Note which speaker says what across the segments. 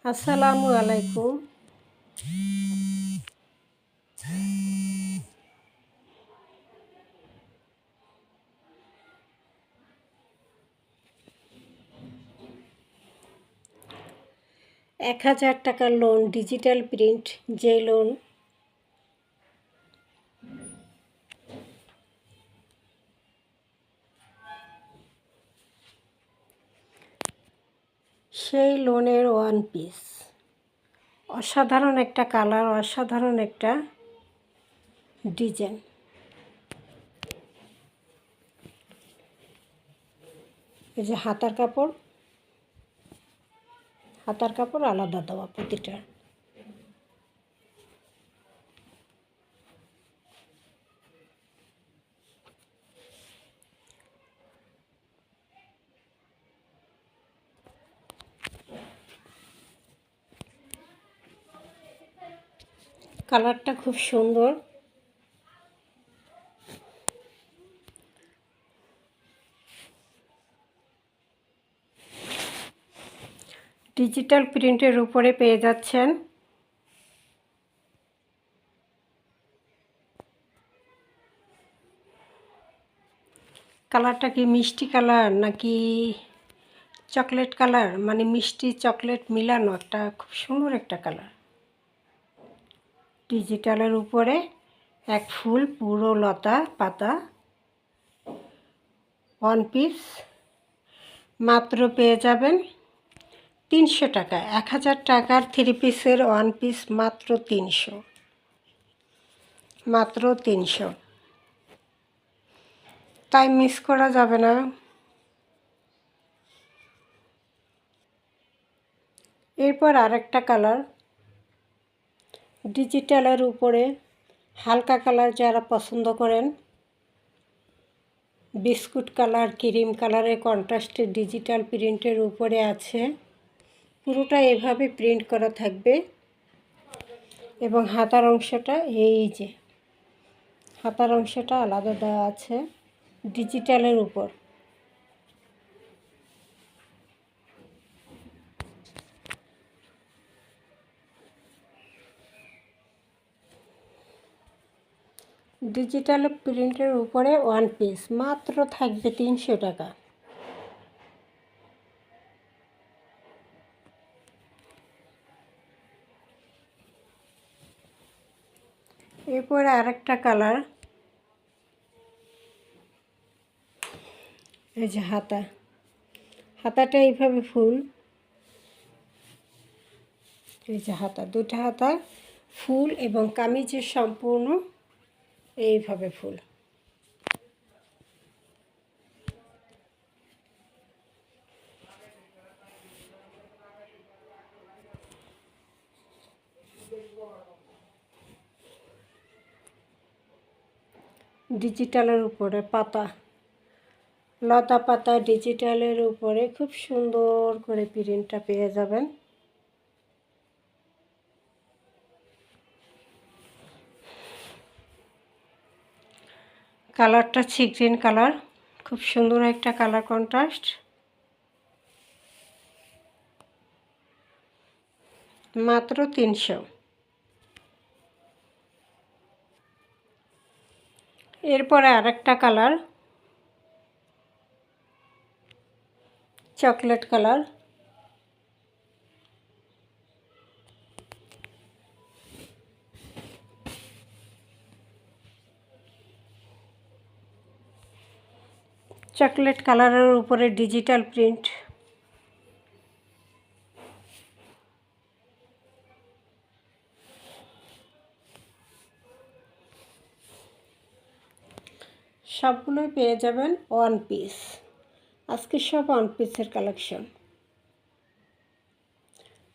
Speaker 1: আসসালামু আলাইকুম। ৳১,০০০ loan digital print, যে লোন সেই লোনের ওয়ান পিস। অসাধারণ একটা কালার, অসাধারণ একটা ডিজাইন। এই যে হাতার কাপড় আলাদা দেওয়া প্রতিটা। কালারটা খুব সুন্দর। ডিজিটাল প্রিন্টের উপরে পেয়ে যাচ্ছেন কালারটা কি মিষ্টি কালার নাকি চকলেট কালার, মানে মিষ্টি চকলেট মিলানো একটা খুব সুন্দর একটা কালার। ডিজিটালের উপরে এক ফুল পুরো লতা পাতা ওয়ান পিস মাত্র পেয়ে যাবেন ৩০০ টাকা। ১,০০০ টাকার 3 পিসের ওয়ান পিস মাত্র ৩০০। তাই মিস করা যাবে না। এরপর আরেকটা কালার, ডিজিটালের উপরে হালকা কালার যারা পছন্দ করেন, বিস্কুট কালার, ক্রিম কালারের কন্ট্রাস্টে ডিজিটাল প্রিন্টের উপরে আছে। পুরোটা এভাবে প্রিন্ট করা থাকবে এবং হাতার অংশটা এই যে হাতার অংশটা আলাদা দেওয়া আছে ডিজিটালের উপর। ডিজিটাল প্রিন্টের উপরে ওয়ান পিস মাত্র থাকবে ৩০০ টাকা। এরপরে আরেকটা কালার, এই যে হাতাটা এইভাবে ফুল, এই যে দুটো হাতা ফুল এবং কামিজের সম্পূর্ণ এইভাবে ফুল। ডিজিটালের উপরে লতা পাতা ডিজিটালের উপরে খুব সুন্দর করে প্রিন্টটা পেয়ে যাবেন। কালারটা সি গ্রিন কালার, খুব সুন্দর একটা কালার কন্ট্রাস্ট। মাত্র ৩০০। এরপরে আরেকটা কালার, চকলেট কালার। চকলেট কালারের উপরে ডিজিটাল প্রিন্ট। সবগুলোই পেয়ে যাবেন ওয়ান পিস। আজকে সব ওয়ান পিসের কালেকশন।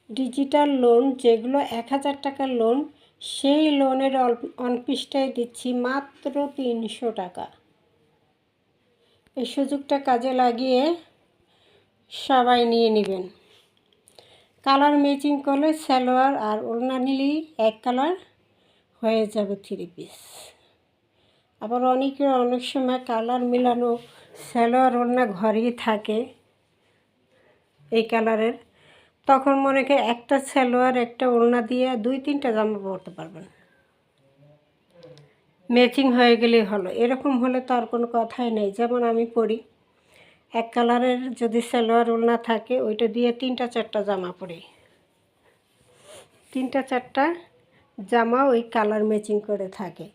Speaker 1: ডিজিটাল লোন যেগুলো ১,০০০ টাকার লোন, সেই লোনের ওয়ান পিসটাই দিচ্ছি মাত্র ৩০০ টাকা। এই সুযোগটা কাজে লাগিয়ে সবাই নিয়ে নেবেন। কালার ম্যাচিং করলে সালোয়ার আর ওড়না নিলেই এক কালার হয়ে যাবে 3 পিস। আবার অনেক সময় কালার মিলানো সালোয়ার ওড়না ঘরেই থাকে এই কালারের, তখন মনে করি একটা সালোয়ার একটা ওড়না দিয়ে 2-3টা জামা পরতে পারবেন, ম্যাচিং হয়ে গেলেই হলো। এরকম হলে তো আর কোনো কথাই নেই। যেমন আমি পরি, এক কালারের যদি সালোয়ার ওড়না থাকে ওইটা দিয়ে 3-4টা জামা পরি, 3-4টা জামা ওই কালার ম্যাচিং করে থাকে,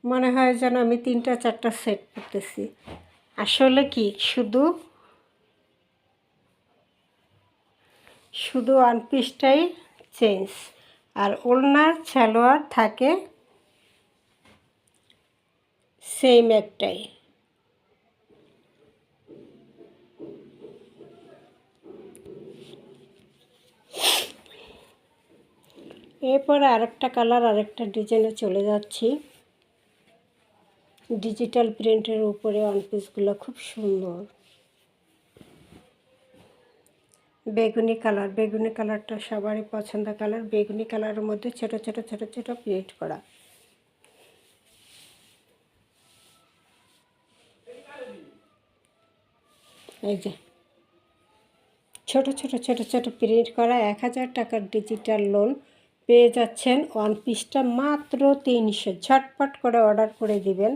Speaker 1: মনে হয় যেন আমি 3-4টা সেট করতেছি। আসলে কি শুধু ওয়ান পিসটাই চেঞ্জ, আর ওড়নার সালোয়ার থাকে সেম একটাই। এরপরে আরেকটা কালার আরেকটা ডিজাইনে চলে যাচ্ছি। ডিজিটাল প্রিন্টের উপরে ওয়ান পিসগুলো খুব সুন্দর। বেগুনি কালার, বেগুনি কালারটা সবারই পছন্দ কালার। বেগুনি কালারের মধ্যে ছোট ছোট ছোট ছোট প্রিন্ট করা। এই যে ছোট ছোট ছোট ছোট প্রিন্ট করা 1000 টাকার ডিজিটাল লোন পেয়ে যাচ্ছেন। ওয়ান পিসটা মাত্র 300। ঝটপট করে অর্ডার করে দিবেন।